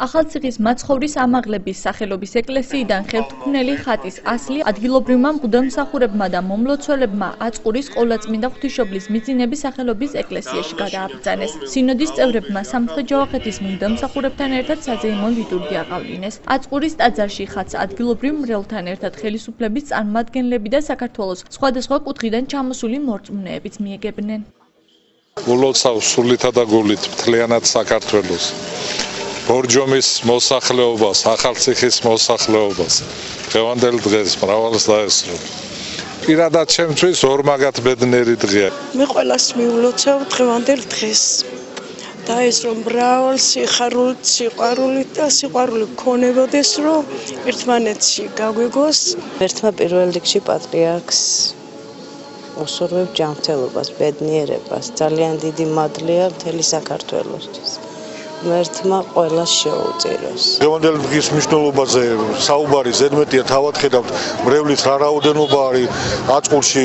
ახალციხის მაცხოვრის ამაღლების სახელობის ეკლესიიდან ხელთუქმნელი ხატის ასლი ადგილობრივმა მღვდელმსახურებმა და მომლოცველებმა აწყურის ყოლაწმინდა ღვთისმშობლის მიძინების სახელობის ეკლესიაში გადააბრძანეს. სინოდის წევრებმა სამცხე-ჯავახეთის მღვდელმსახურებთან ერთად საზეიმო ლიტურგია აღავლინეს. აწყურის ტაძარში ხატს ადგილობრივ მრევლთან ერთად ხელისუფლების წარმომადგენლები და საქართველოს სხვადასხვა კუთხიდან ჩამოსული მორწმუნეებიც მიეგებნენ. ულოცავს სულითა და გულით მთლიანად საქართველოს. ბორჯომის მოსახლეობას, ახალციხის მოსახლეობას, დღევანდელ დღეს მრავალს დაესწრო. პირადად ჩემთვის ორმაგად ბედნიერი დღეა. მე ყველას მიულოცავ დღევანდელ დღეს. და ეს რომ მრავალ სიხარულით, სიყვარულით და სიყვარული გქონებოდეს, რომ ერთმანეთში გაგვიგოს. ერთმა პირველ რიგში პატრიარქს უსურვებ ჯანმრთელობას, ბედნიერებას, ძალიან დიდი მადლია მთელი საქართველოსთვის. ღმერთმა ყველას შეუწიროს. დღევანდელი დღის მნიშვნელობაზე საუბარი ზედმეტია, თავად ხედავთ მრევლის რა რაოდენობა არის აწყურში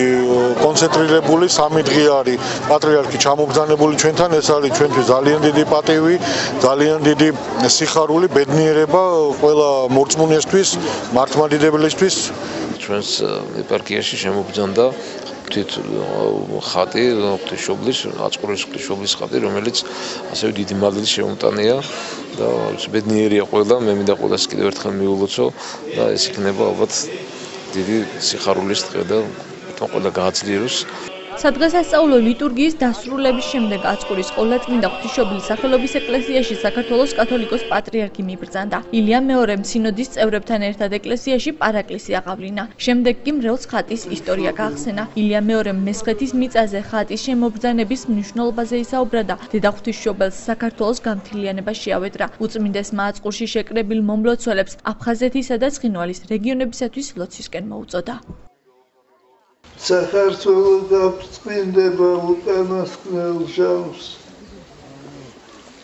კონცენტრირებული, 3 დღე არის პატრიარქი ჩამობრძანებული ჩვენთან, ეს არის ჩვენთვის ძალიან დიდი პატივი, ძალიან დიდი სიხარული, ბედნიერება ყველა მორწმუნესთვის, მართლმადიდებელისთვის. ჩვენს ეპარქიაში შემობრძანდა ხატი ღვთისმშობლის, აწყურის ღვთისმშობლის ხატი, რომელიც ასევე დიდი მადლით შეუმტანია და ბედნიერია ყველა, მე მინდა ყველას კიდევ ერთხელ მიულოცო და ეს იქნება ალბათ დიდი სიხარულის დღე და ყველა გააძლიეროს. სადღესასწაულო ლიტურგიის დასრულების შემდეგ აწყურის ყოლაწმინდა ღვთისმშობლის სახელობის ეკლესიაში საქართველოს კათოლიკოს პატრიარქი მიბრძანდა. ილია მეორემ სინოდის წევრებთან ერთად ეკლესიაში პარაკლისი აღავლინა. შემდეგ კი მრევლს ხატის ისტორია გაახსენა. ილია მეორემ მესხეთის მიწაზე ხატის შემობრძანების მნიშვნელობაზე ისაუბრა და დედა ღვთისმშობელს საქართველოს გამთილიანება შეავედრა. უწმინდესმა აწყურში შეკრებილ მომლოცველებს აფხაზეთისა და ცხინვალის რეგიონებისათვის ლოცვისკენ მოუწოდა. საქართველო გაბრწყინდება უკანასკნელ ჟამს.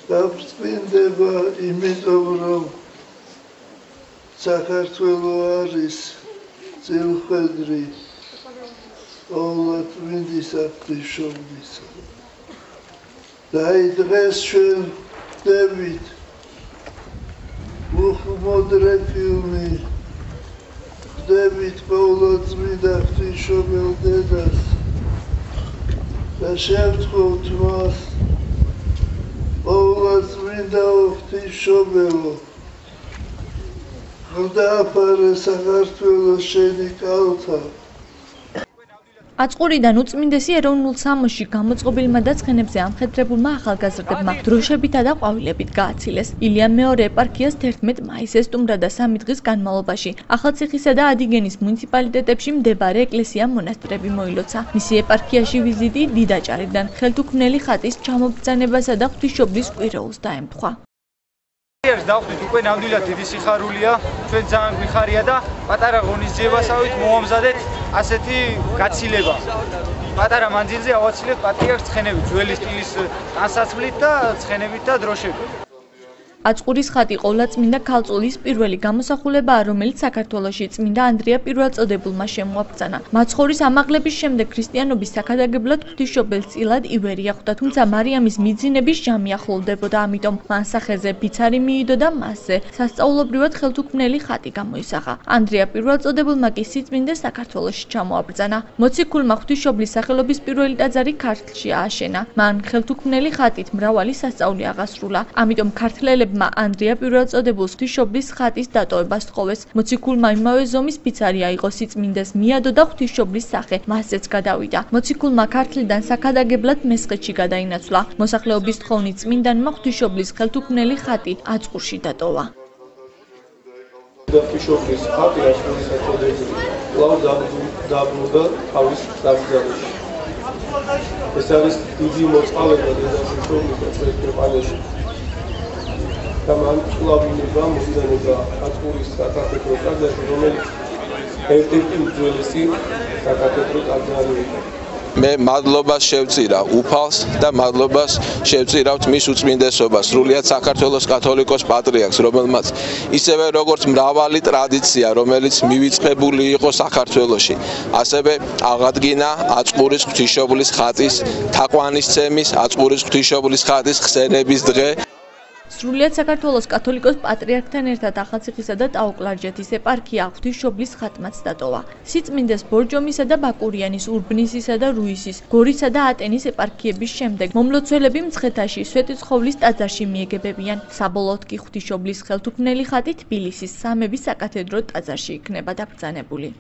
გაბრწყინდება იმიტომ, რომ საქართველო არის წილხვედრი ყოლაწმინდისა ღვთისმშობლისა. და დღეს ჩვენ ვხვდებით მუხმოდრეფილნი David ყოლაწმინდა ღვთისმშობელ დედას და შევთხოვთ მას ყოლაწმინდა ღვთისმშობელო ღმრთაფარე საქართველოს შენი კალთა. აწყურიდან უწმინდესი ეროვნულ სამოსში გამოწყობილმა და ცხენებზე ამხედრებულმა ახალგაზრდებმა დროშებითა და ყვავილებით გააცილეს. ილია მეორე ეპარქიას 11 მაისს სტუმრა და 3 დღის განმავლობაში ახალციხისა და ადიგენის მუნიციპალიტეტებში მდებარე ეკლესია-მონასტრები მოილოცა. მისი ეპარქიაში ვიზიტი დიდაჭარიდან ხელთუქმნელი ხატის ჩამობრძანებასა და ღვთისმშობლის კვირეულს დაემთხვა. დავხვდით უკვე ნამდვილად დიდი სიხარულია, ჩვენ ძალიან გვიხარია და პატარა ღონისძიებასავით მოვამზადეთ ასეთი გაცილება. პატარა მანძილზე ავაცილებთ პატრიარქს ცხენებით, ძველი სტილის ტანსაცმლით და ცხენებით და დროშებით. აწყურის ხატი ყოლაწმინდა ქალწულის პირველი გამოსახულებაა, რომელიც საქართველოში წმინდა ანდრია პირველწოდებულმა შემოაბრძანა. მაცხოვრის ამაღლების შემდეგ ქრისტიანობის საქადაგებლად ღვთისმშობელს წილად ივერია ხვდა, თუმცა მარიამის მიძინების ჟამი ახლოვდებოდა, ამიტომ მან სახეზე ბიცარი მიიდო და მასზე სასწაულობრივად ხელთუქმნელი ხატი გამოისახა. ანდრია პირველწოდებულმა კი სიწმინდეს საქართველოში ჩამოაბრძანა. მოციქულმა ღვთისმშობლის სახელობის პირველი ტაძარი ქართლში ააშენა. მან ხელთუქმნელი ხატით მრავალი სასწაული აღასრულა, ამიტომ ქართველები ანდრია პირველწოდებულს ღვთისმშობლის ხატის დატოვება სთხოვეს. მოციქულმა იმავე ზომის ბიცარი აიღო, სიწმინდეს მიადო და ღვთისმშობლის სახე მასზეც გადავიდა. მოციქულმა ქართლიდან საქადაგებლად მესხეთში გადაინაცვლა. მოსახლეობის თხოვნით წმინდანმა ღვთისმშობლის ხელთუქმნელი ხატი აწყურში დატოვა. ღვთისმშობლის ხატი აწყურის სახელობის კვლავ დაბრუნდა თავის დაბრძანებაში. ეს არის დიდი მოწყალება დედა ღვთისმშობლის ჩვენს ქვეყანაში. და მან კვლავინება მომდენება აწყურის საკათედრო ტაძარში, რომელიც ერთ-ერთი უძველესი საკათედრო ტაძარი იყო. მე მადლობას შევწირა უფალს და მადლობას შევწირავთ მის უწმინდესობას, სრულიად საქართველოს კათოლიკოს პატრიარქს, რომელმაც ისევე როგორც მრავალი ტრადიცია, რომელიც მივიწყებული იყო საქართველოში, ასევე აღადგინა აწყურის ღვთისმშობლის ხატის თაყვანისცემის, აწყურის ღვთისმშობლის ხატის ხსენების დღე. სრულიად საქართველოს კათოლიკოს პატრიარქთან ერთად ახალციხისა და ტაო-კლარჯეთის ეპარქია ღვთისმშობლის ხატმაც დატოვა. სიწმინდეს ბორჯომისა და ბაკურიანის, ურბნისისა და რუისის, გორისა და ატენის ეპარქიების შემდეგ მომლოცველები მცხეთაში სვეტიცხოვლის ტაძარში მიეგებებიან. საბოლოოდ კი ღვთისმშობლის ხელთუქმნელი ხატი თბილისის სამების საკათედრო ტაძარში იქნება დაბრძანებული.